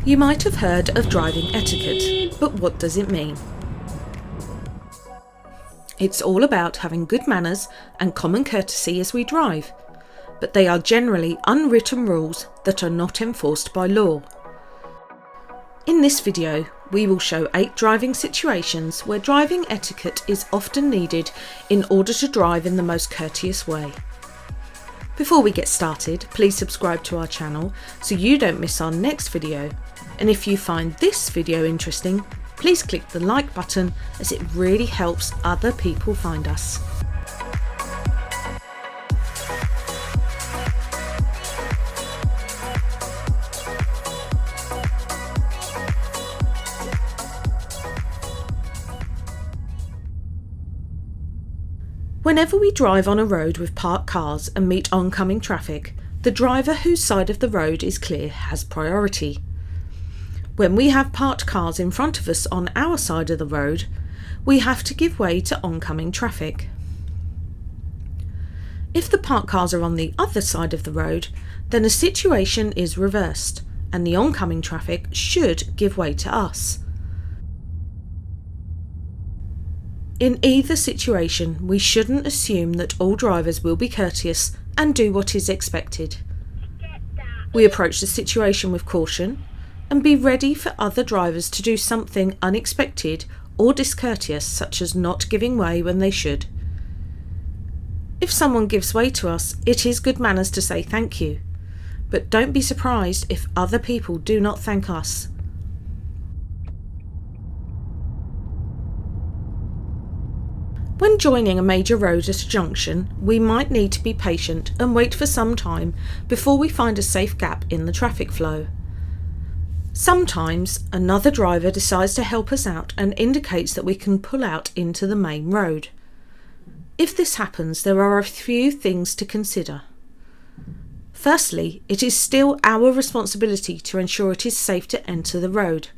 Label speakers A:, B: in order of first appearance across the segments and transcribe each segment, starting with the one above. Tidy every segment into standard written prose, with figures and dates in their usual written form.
A: You might have heard of driving etiquette, but what does it mean? It's all about having good manners and common courtesy as we drive, but they are generally unwritten rules that are not enforced by law. In this video, we will show 8 driving situations where driving etiquette is often needed in order to drive in the most courteous way. Before we get started, please subscribe to our channel so you don't miss our next video. And if you find this video interesting, please click the like button as it really helps other people find us. Whenever we drive on a road with parked cars and meet oncoming traffic, the driver whose side of the road is clear has priority. When we have parked cars in front of us on our side of the road, we have to give way to oncoming traffic. If the parked cars are on the other side of the road, then the situation is reversed and the oncoming traffic should give way to us. In either situation, we shouldn't assume that all drivers will be courteous and do what is expected. We approach the situation with caution and be ready for other drivers to do something unexpected or discourteous, such as not giving way when they should. If someone gives way to us, it is good manners to say thank you, but don't be surprised if other people do not thank us. When joining a major road at a junction, we might need to be patient and wait for some time before we find a safe gap in the traffic flow. Sometimes another driver decides to help us out and indicates that we can pull out into the main road. If this happens, there are a few things to consider. Firstly, it is still our responsibility to ensure it is safe to enter the road.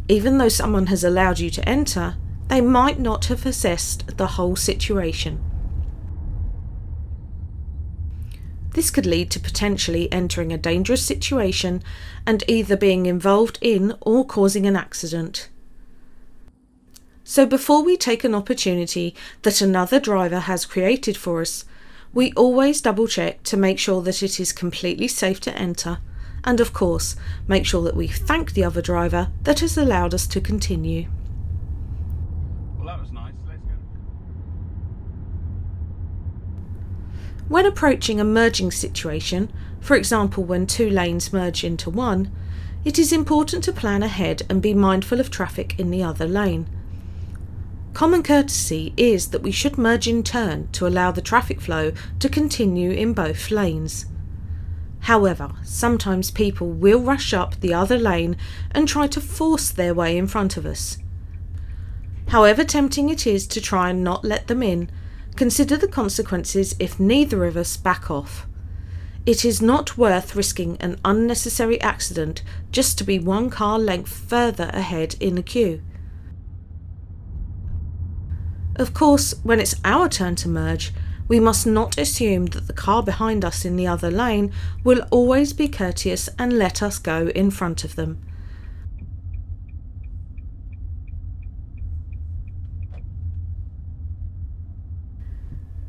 A: Even though someone has allowed you to enter, they might not have assessed the whole situation. This could lead to potentially entering a dangerous situation and either being involved in or causing an accident. So before we take an opportunity that another driver has created for us, we always double check to make sure that it is completely safe to enter, and of course make sure that we thank the other driver that has allowed us to continue.
B: That was nice. Let's go.
A: When approaching a merging situation, for example when 2 lanes merge into one, it is important to plan ahead and be mindful of traffic in the other lane. Common courtesy is that we should merge in turn to allow the traffic flow to continue in both lanes. However, sometimes people will rush up the other lane and try to force their way in front of us. However tempting it is to try and not let them in, consider the consequences if neither of us back off. It is not worth risking an unnecessary accident just to be 1 car length further ahead in the queue. Of course, when it's our turn to merge, we must not assume that the car behind us in the other lane will always be courteous and let us go in front of them.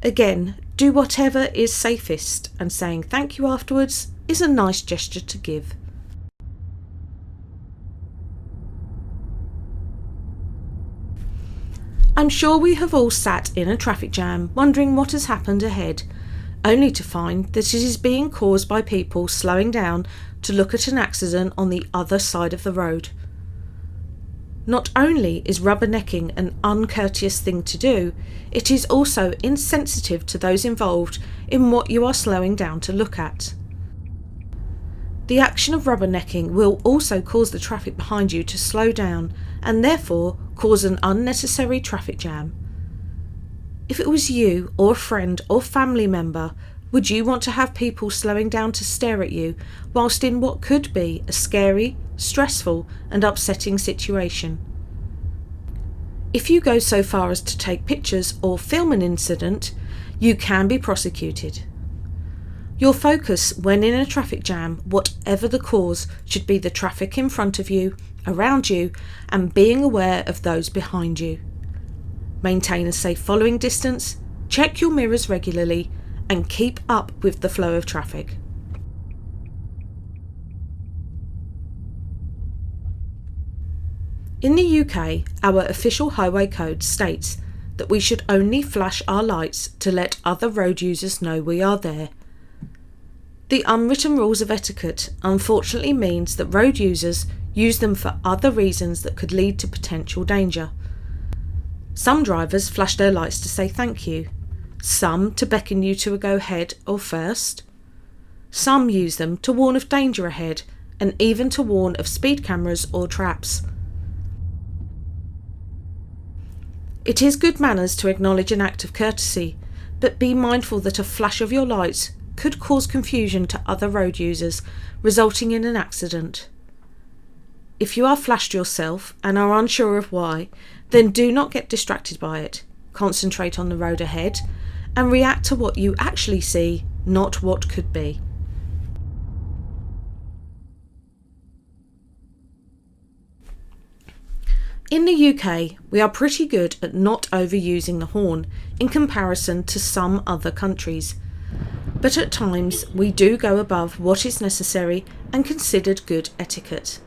A: Again, do whatever is safest, and saying thank you afterwards is a nice gesture to give. I'm sure we have all sat in a traffic jam wondering what has happened ahead, only to find that it is being caused by people slowing down to look at an accident on the other side of the road. Not only is rubbernecking an uncourteous thing to do, it is also insensitive to those involved in what you are slowing down to look at. The action of rubbernecking will also cause the traffic behind you to slow down and therefore cause an unnecessary traffic jam. If it was you or a friend or family member, would you want to have people slowing down to stare at you whilst in what could be a scary, stressful and upsetting situation? If you go so far as to take pictures or film an incident, you can be prosecuted. Your focus when in a traffic jam, whatever the cause, should be the traffic in front of you, around you, and being aware of those behind you. Maintain a safe following distance, check your mirrors regularly, and keep up with the flow of traffic. In the UK, our official highway code states that we should only flash our lights to let other road users know we are there. The unwritten rules of etiquette unfortunately means that road users use them for other reasons that could lead to potential danger. Some drivers flash their lights to say thank you, some to beckon you to go ahead or first. Some use them to warn of danger ahead and even to warn of speed cameras or traps. It is good manners to acknowledge an act of courtesy, but be mindful that a flash of your lights could cause confusion to other road users, resulting in an accident. If you are flashed yourself and are unsure of why, then do not get distracted by it. Concentrate on the road ahead and react to what you actually see, not what could be. In the UK, we are pretty good at not overusing the horn in comparison to some other countries. But at times we do go above what is necessary and considered good etiquette.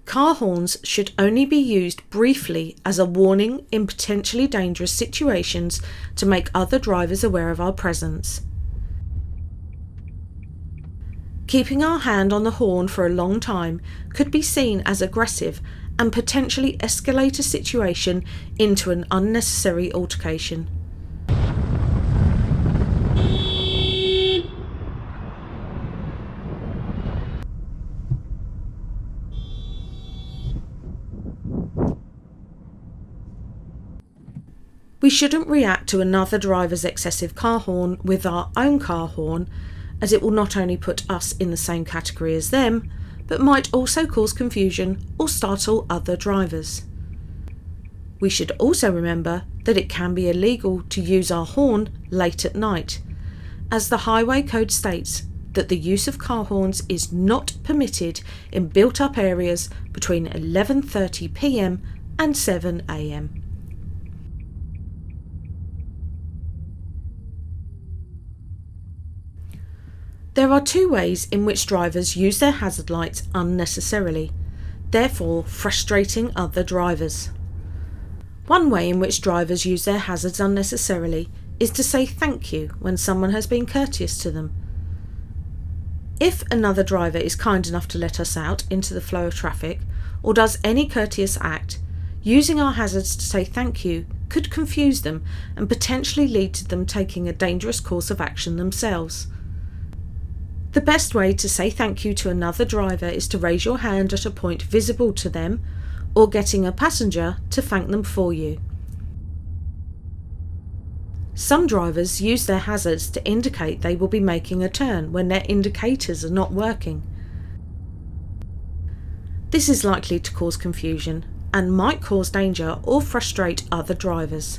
A: Car horns should only be used briefly as a warning in potentially dangerous situations to make other drivers aware of our presence. Keeping our hand on the horn for a long time could be seen as aggressive and potentially escalate a situation into an unnecessary altercation. We shouldn't react to another driver's excessive car horn with our own car horn, as it will not only put us in the same category as them, but might also cause confusion or startle other drivers. We should also remember that it can be illegal to use our horn late at night, as the highway code states that the use of car horns is not permitted in built-up areas between 11:30 p.m. and 7 a.m. There are two ways in which drivers use their hazard lights unnecessarily, therefore frustrating other drivers. One way in which drivers use their hazards unnecessarily is to say thank you when someone has been courteous to them. If another driver is kind enough to let us out into the flow of traffic or does any courteous act, using our hazards to say thank you could confuse them and potentially lead to them taking a dangerous course of action themselves. The best way to say thank you to another driver is to raise your hand at a point visible to them or getting a passenger to thank them for you. Some drivers use their hazards to indicate they will be making a turn when their indicators are not working. This is likely to cause confusion and might cause danger or frustrate other drivers.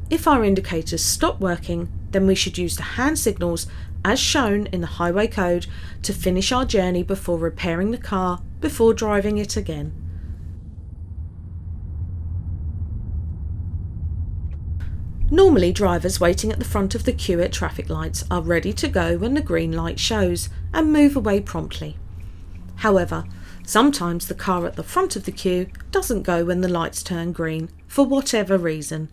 A: If our indicators stop working, then we should use the hand signals as shown in the highway code to finish our journey before repairing the car before driving it again. Normally, drivers waiting at the front of the queue at traffic lights are ready to go when the green light shows and move away promptly. However, sometimes the car at the front of the queue doesn't go when the lights turn green for whatever reason.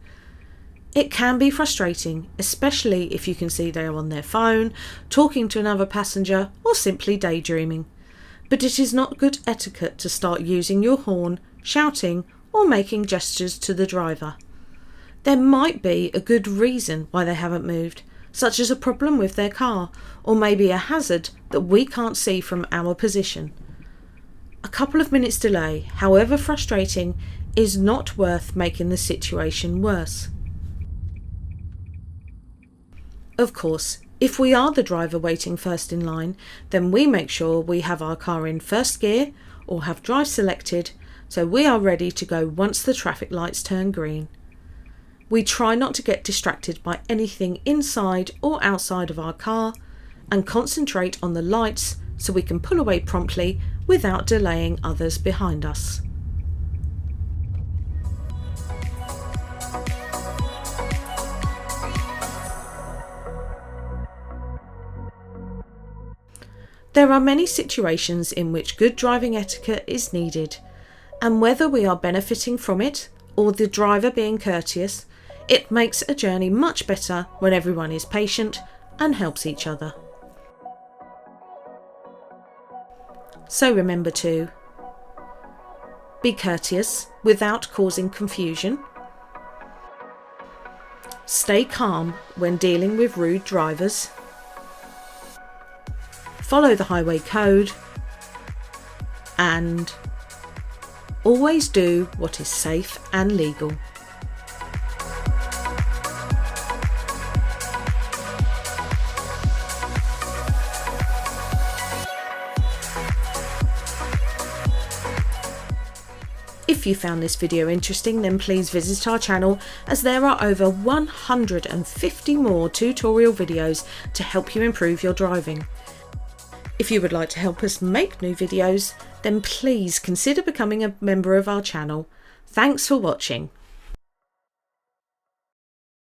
A: It can be frustrating, especially if you can see they are on their phone, talking to another passenger, or simply daydreaming. But it is not good etiquette to start using your horn, shouting, or making gestures to the driver. There might be a good reason why they haven't moved, such as a problem with their car, or maybe a hazard that we can't see from our position. A couple of minutes delay, however frustrating, is not worth making the situation worse. Of course, if we are the driver waiting first in line, then we make sure we have our car in first gear or have drive selected so we are ready to go once the traffic lights turn green. We try not to get distracted by anything inside or outside of our car and concentrate on the lights so we can pull away promptly without delaying others behind us. There are many situations in which good driving etiquette is needed, and whether we are benefiting from it or the driver being courteous, it makes a journey much better when everyone is patient and helps each other. So remember to be courteous without causing confusion, stay calm when dealing with rude drivers, follow the highway code, and always do what is safe and legal. If you found this video interesting, then please visit our channel, as there are over 150 more tutorial videos to help you improve your driving. If you would like to help us make new videos, then please consider becoming a member of our channel. Thanks for watching.